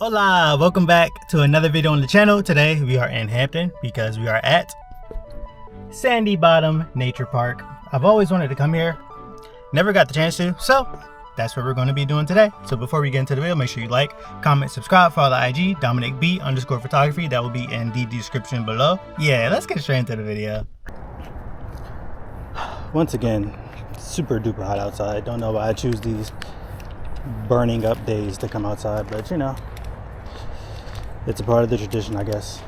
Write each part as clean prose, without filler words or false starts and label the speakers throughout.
Speaker 1: Hola, welcome back to another video on the channel. Today we are in Hampton because we are at Sandy Bottom Nature Park. I've always wanted to come here, never got the chance to, so that's what we're going to be doing today. So before we get into the video, make sure you like, comment, subscribe, follow the IG, DominicB_photography. That will be in the description below. Yeah, let's get straight into the video. Once again, super duper hot outside. Don't know why I choose these burning up days to come outside, but you know, it's a part of the tradition, I guess.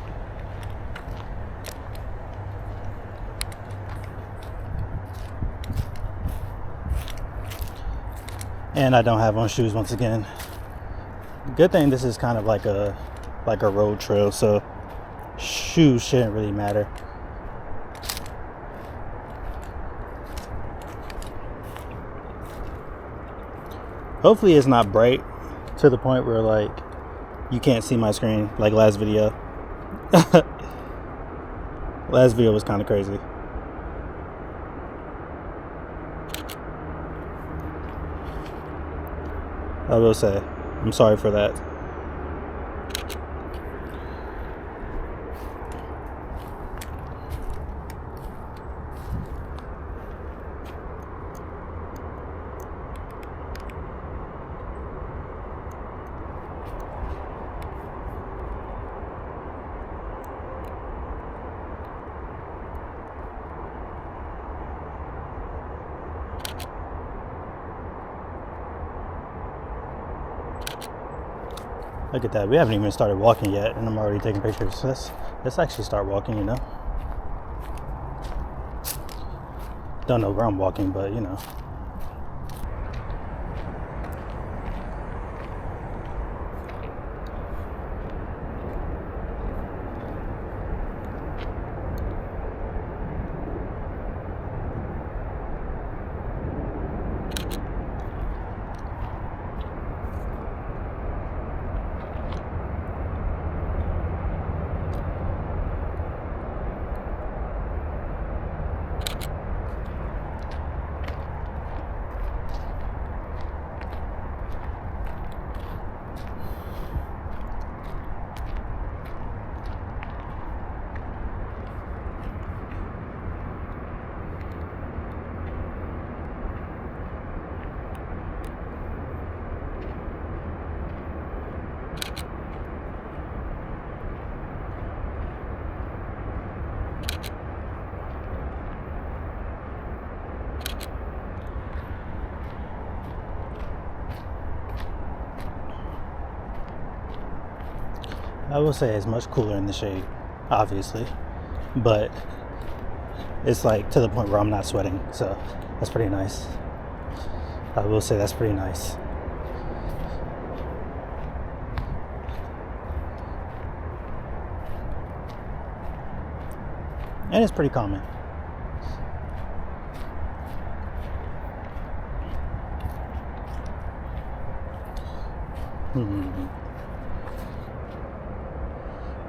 Speaker 1: And I don't have on shoes once again. Good thing this is kind of like a road trail, so shoes shouldn't really matter. Hopefully it's not bright to the point where like you can't see my screen like last video. Last video was kind of crazy. I will say, I'm sorry for that. Look at that, we haven't even started walking yet and I'm already taking pictures. So let's actually start walking, you know. Don't know where I'm walking, but you know. I will say it's much cooler in the shade, obviously, but it's like to the point where I'm not sweating, so that's pretty nice. I will say that's pretty nice. And it's pretty calming.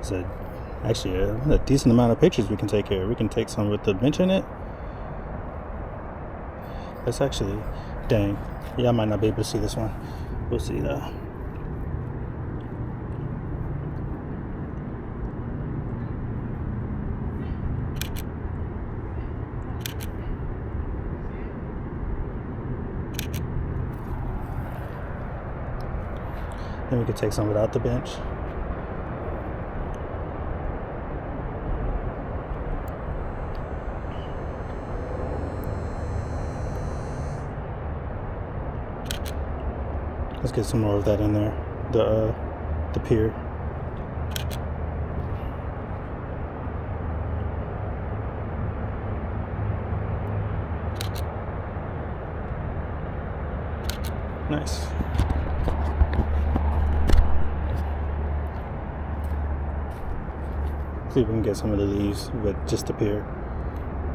Speaker 1: So actually a decent amount of pictures we can take here. We can take some with the bench in it. That's actually, dang, yeah, I might not be able to see this one. We'll see though. Then we could take some without the bench. Let's get some more of that in there, the pier. Nice. See if we can get some of the leaves with just the pier.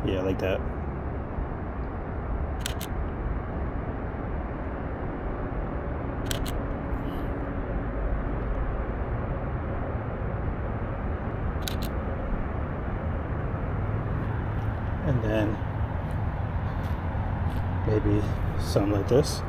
Speaker 1: Yeah, like that. And then maybe something like this.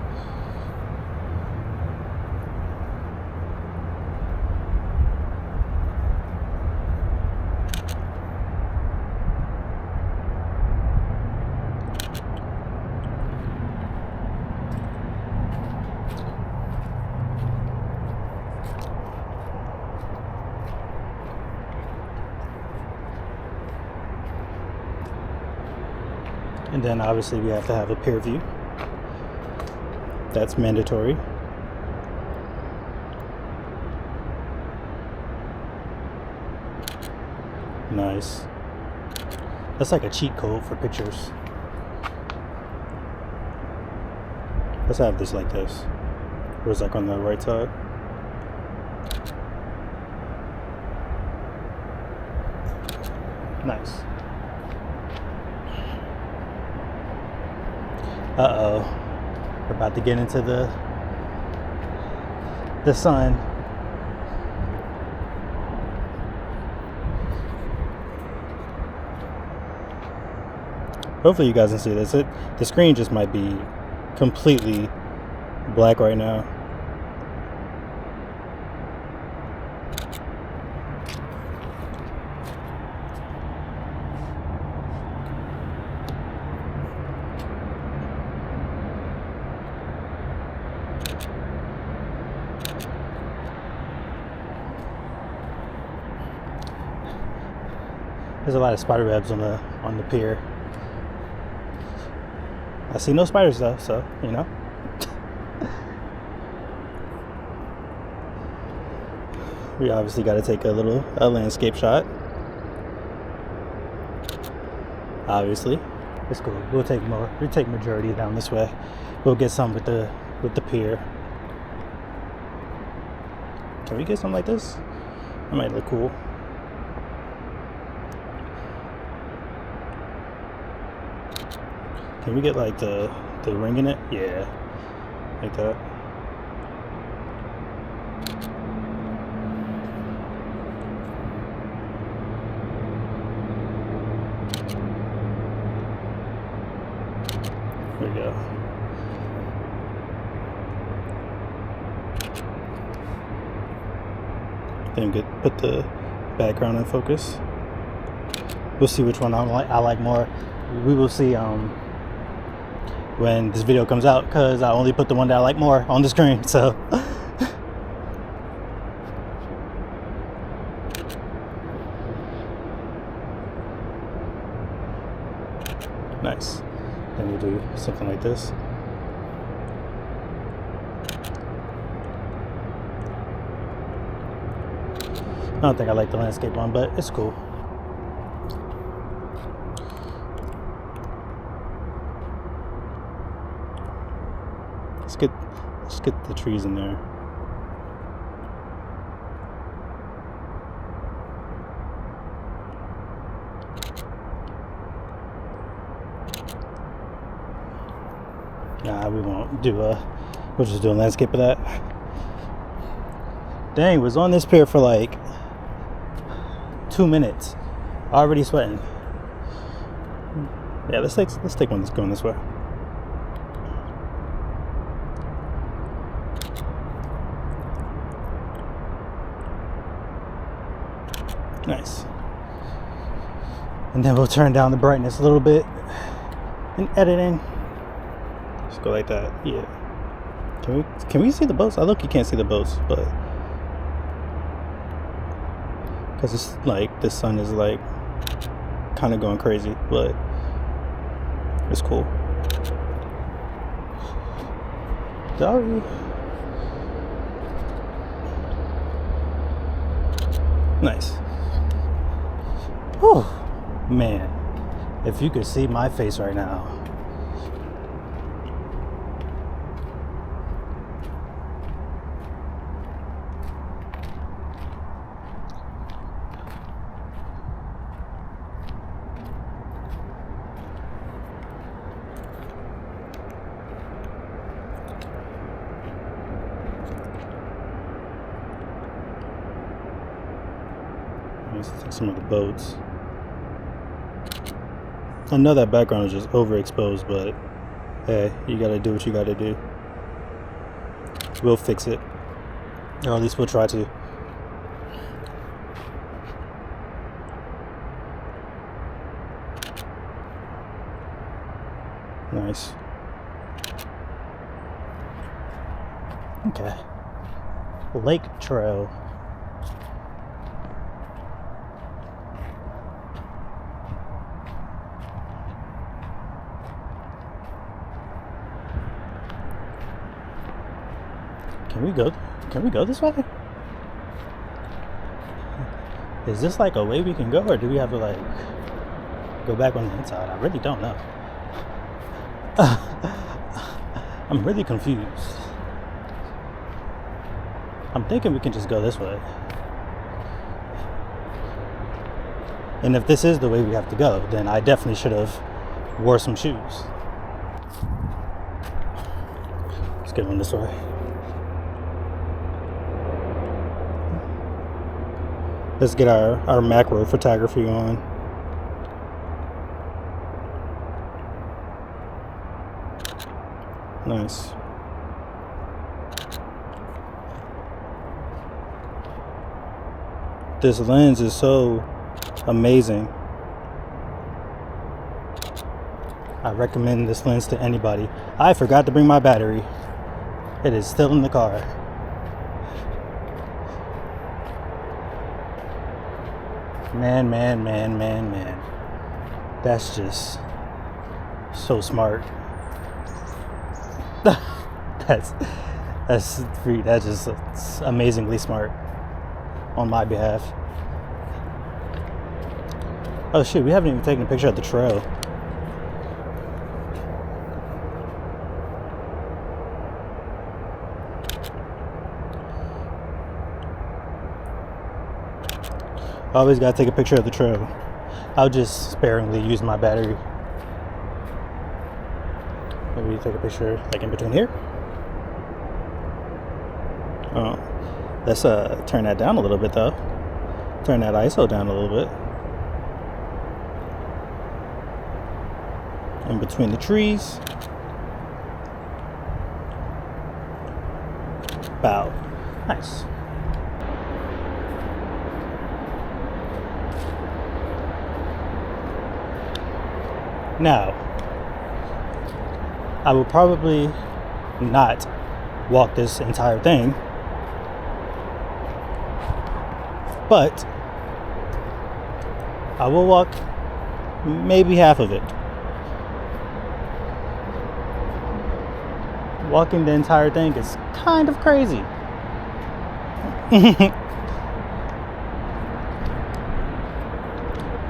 Speaker 1: And then obviously we have to have a peer view. That's mandatory. Nice. That's like a cheat code for pictures. Let's have this like this. Where it's like on the right side. Nice. Uh-oh. We're about to get into the sun. Hopefully you guys can see this. The screen just might be completely black right now. There's a lot of spider webs on the pier. I see no spiders though, so you know. We obviously got to take a landscape shot. Obviously, it's cool. We'll take majority down this way. We'll get some with the pier. Can we get something like this? That might look cool. Can we get like the ring in it? Yeah, like that. There we go. Then put the background in focus. We'll see which one I like more. We will see when this video comes out, because I only put the one that I like more on the screen. So nice. Then we'll do something like this. I don't think I like the landscape one, but it's cool. Let's get the trees in there. Nah, we won't do we'll just do a landscape of that. Dang, was on this pier for like 2 minutes. Already sweating. Yeah, let's take one that's going this way. Nice. And then we'll turn down the brightness a little bit in editing. Just go like that. Yeah. Can we see the boats? I look, you can't see the boats, but because it's like the sun is like kind of going crazy, but it's cool. Sorry. Nice. Whew, man, if you could see my face right now. Let's take some of the boats. I know that background is just overexposed, but hey, you gotta do what you gotta do. We'll fix it, or at least we'll try to. Nice. Okay. Lake trail. Can we go? Can we go this way? Is this like a way we can go, or do we have to like go back on the inside? I really don't know. I'm really confused. I'm thinking we can just go this way. And if this is the way we have to go, then I definitely should have wore some shoes. Let's get on this way. Let's get our macro photography on. Nice. This lens is so amazing. I recommend this lens to anybody. I forgot to bring my battery. It is still in the car. Man. That's just so smart. That's just amazingly smart on my behalf. Oh shit, we haven't even taken a picture of the trail. I always gotta take a picture of the trail. I'll just sparingly use my battery. Maybe take a picture like in between here. Oh, let's turn that down a little bit though. Turn that ISO down a little bit. In between the trees. Bow. Nice. Now, I will probably not walk this entire thing, but I will walk maybe half of it. Walking the entire thing is kind of crazy.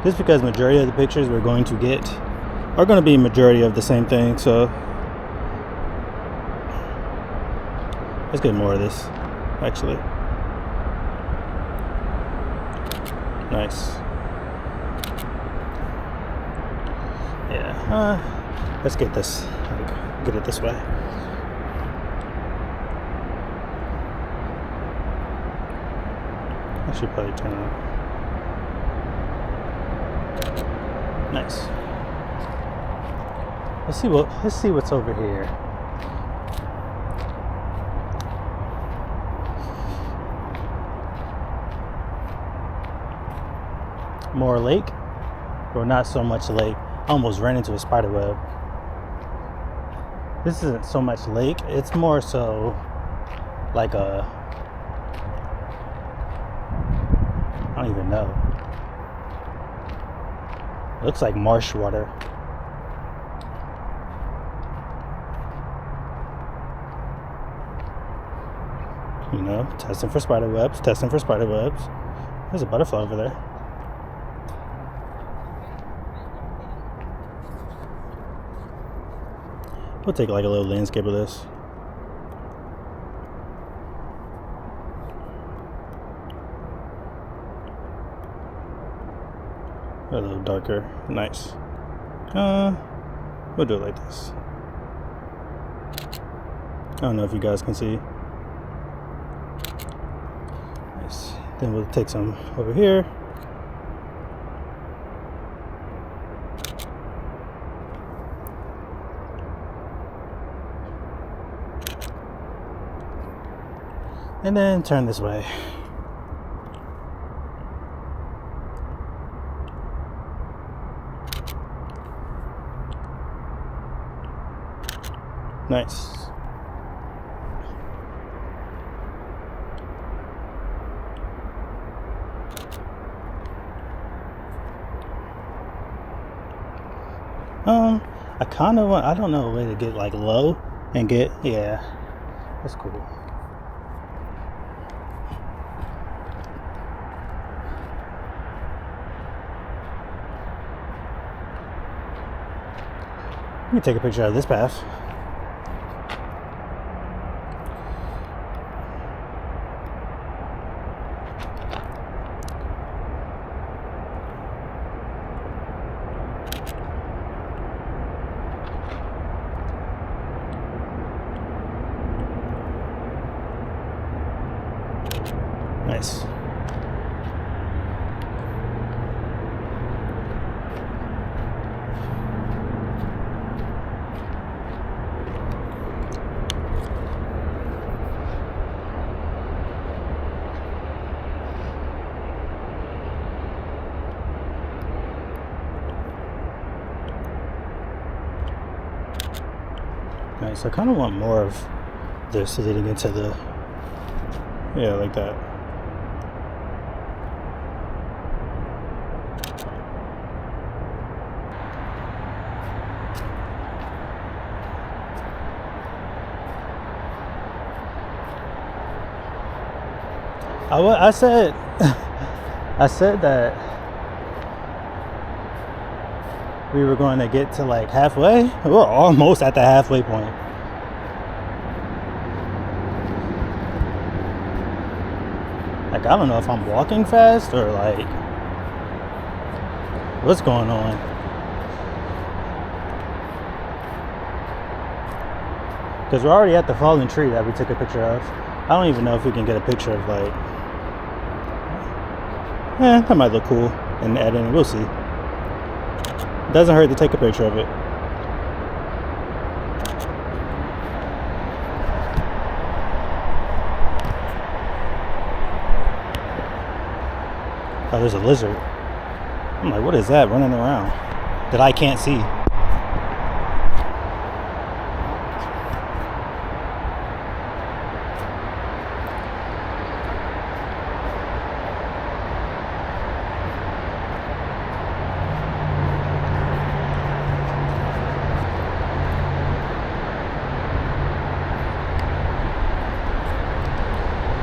Speaker 1: Just because majority of the pictures we're going to get are going to be majority of the same thing, so let's get more of this actually. Nice. Yeah, let's get this, get it this way. I should probably turn it. Nice. Let's see what's over here. More lake, or not so much lake. I almost ran into a spider web. This isn't so much lake, it's more so like a, I don't even know. Looks like marsh water. You know, testing for spider webs, testing for spider webs. There's a butterfly over there. We'll take like a little landscape of this. A little darker. Nice. We'll do it like this. I don't know if you guys can see. Nice. Then we'll take some over here. And then turn this way. Nice. I kind of want, I don't know a way to get like low and get, yeah, that's cool. Let me take a picture of this path. Nice. Nice. I kind of want more of this leading into the, yeah, like that. I said I said that we were going to get to like halfway. We're almost at the halfway point. Like, I don't know if I'm walking fast or like what's going on. Because we're already at the fallen tree that we took a picture of. I don't even know if we can get a picture of like, that might look cool in the editing. We'll see. Doesn't hurt to take a picture of it. Oh, there's a lizard. I'm like, what is that running around that I can't see?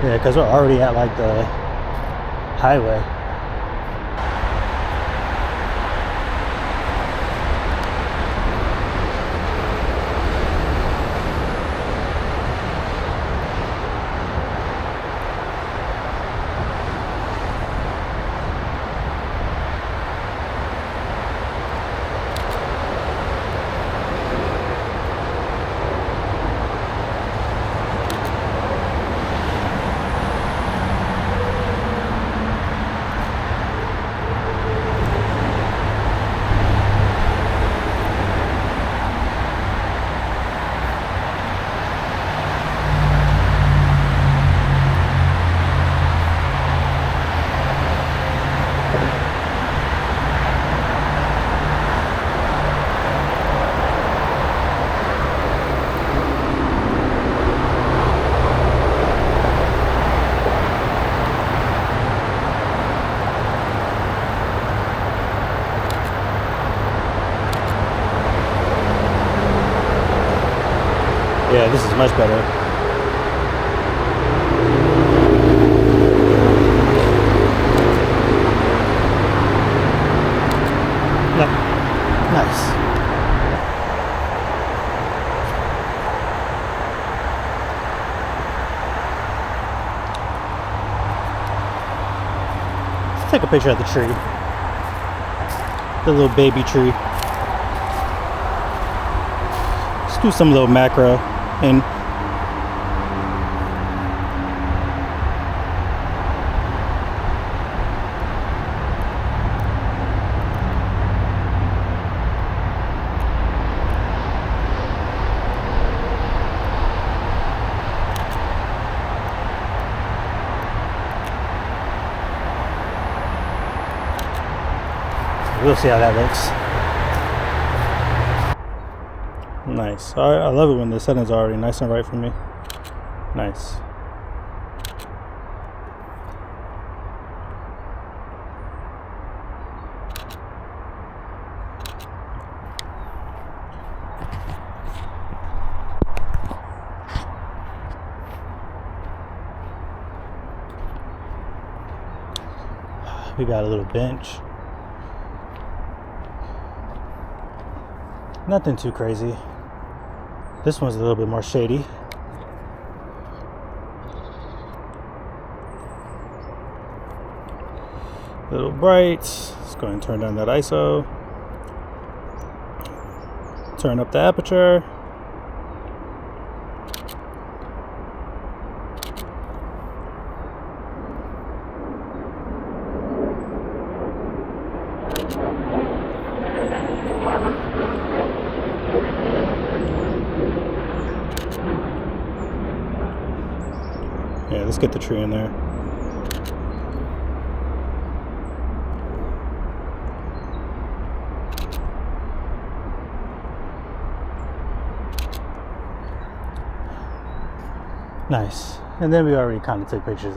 Speaker 1: Yeah, because we're already at like the highway. Yeah, this is much better. Yep. Nice. Let's take a picture of the tree. The little baby tree. Let's do some little macro. And we'll see how that looks. Nice. I love it when the settings are already nice and right for me. Nice. We got a little bench. Nothing too crazy. This one's a little bit more shady. A little bright. Let's go ahead and turn down that ISO. Turn up the aperture. Yeah, let's get the tree in there. Nice. And then we already kind of took pictures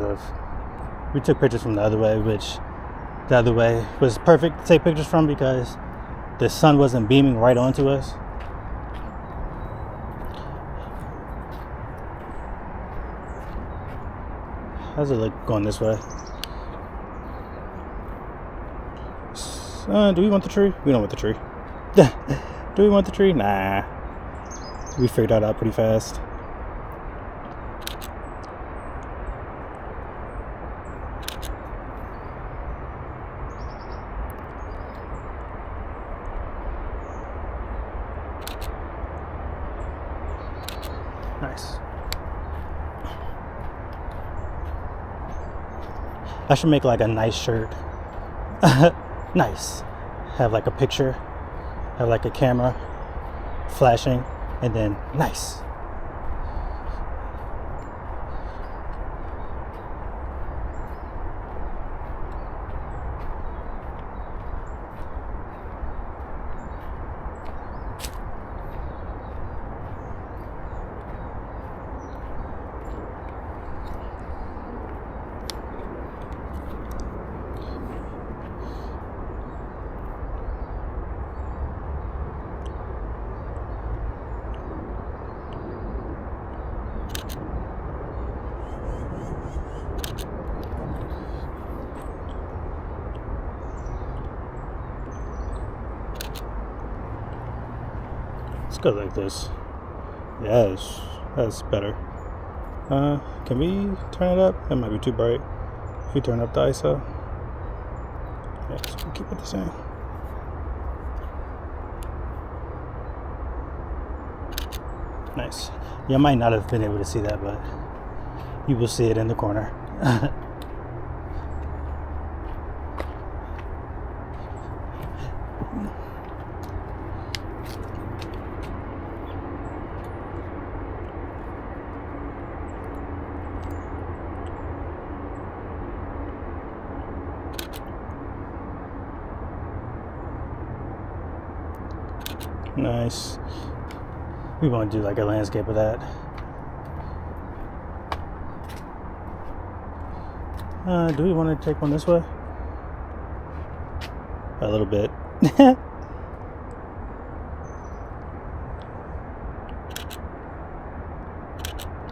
Speaker 1: from the other way, which the other way was perfect to take pictures from because the sun wasn't beaming right onto us. How's it look going this way? Do we want the tree? We don't want the tree. Do we want the tree? Nah. We figured that out pretty fast. Nice. I should make like a nice shirt. Nice. Have like a picture, have like a camera flashing, and then nice. Let's go like this. Yes, that's better. Can we turn it up? That might be too bright. If we turn up the ISO. Yeah, so we'll keep it the same. Nice. You might not have been able to see that, but you will see it in the corner. Nice. We want to do like a landscape of that. Do we want to take one this way? A little bit.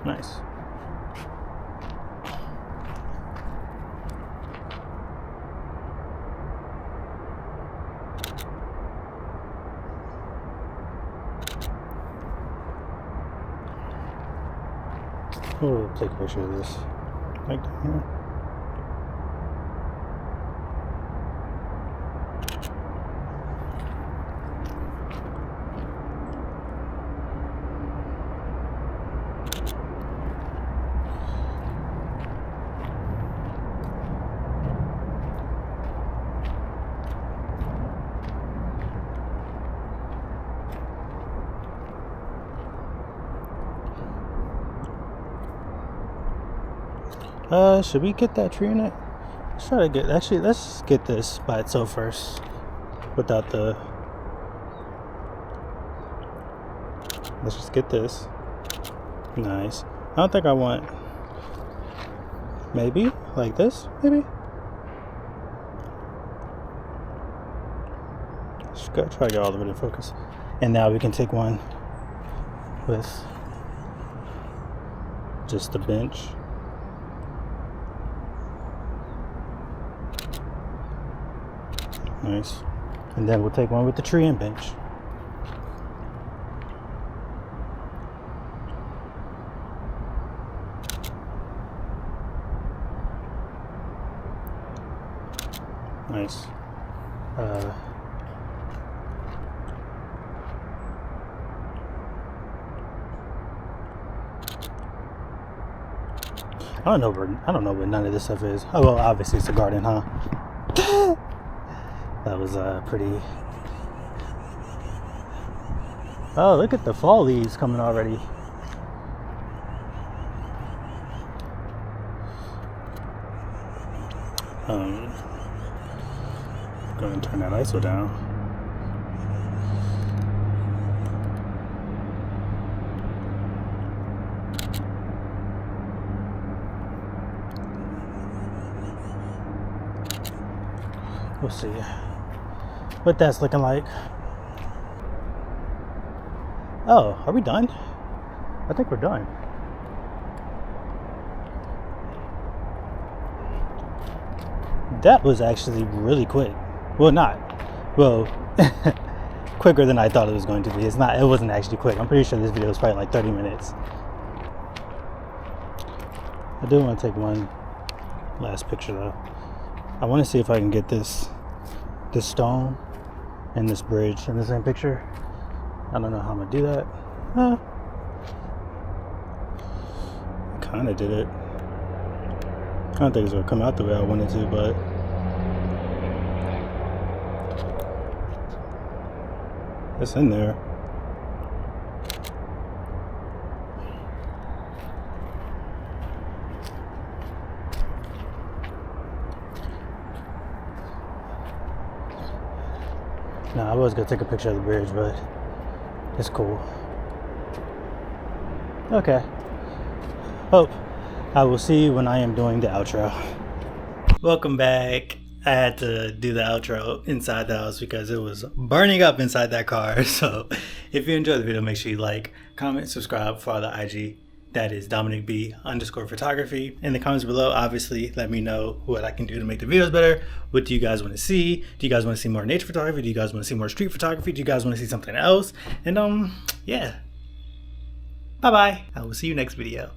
Speaker 1: Nice. We'll take a picture of this, like down here. Should we get that tree in it? Let's try to get, actually, let's get this by itself first. Without the, let's just get this. Nice. I don't think I want, maybe, like this, maybe? Just gotta try to get all of it in focus. And now we can take one with just the bench. Nice. And then we'll take one with the tree and bench. Nice. I don't know what none of this stuff is. Oh well, obviously it's a garden, huh? That was pretty. Oh, look at the fall leaves coming already. Go ahead and turn that ISO down. We'll see what that's looking like. Oh, are we done? I think we're done. That was actually really quick. Well, quicker than I thought it was going to be. It wasn't actually quick. I'm pretty sure this video was probably like 30 minutes. I do want to take one last picture though. I want to see if I can get this stone and this bridge in the same picture. I don't know how I'm gonna do that. I kind of did it. I don't think it's gonna come out the way I wanted to, but it's in there. Nah, I was gonna take a picture of the bridge, but it's cool. Okay. Hope I will see you when I am doing the outro. Welcome back. I had to do the outro inside the house because it was burning up inside that car. So if you enjoyed the video, make sure you like, comment, subscribe, follow the IG. That is DominicB_photography. In the comments below, obviously, let me know what I can do to make the videos better. What do you guys want to see? Do you guys want to see more nature photography? Do you guys want to see more street photography? Do you guys want to see something else? And yeah. Bye-bye. I will see you next video.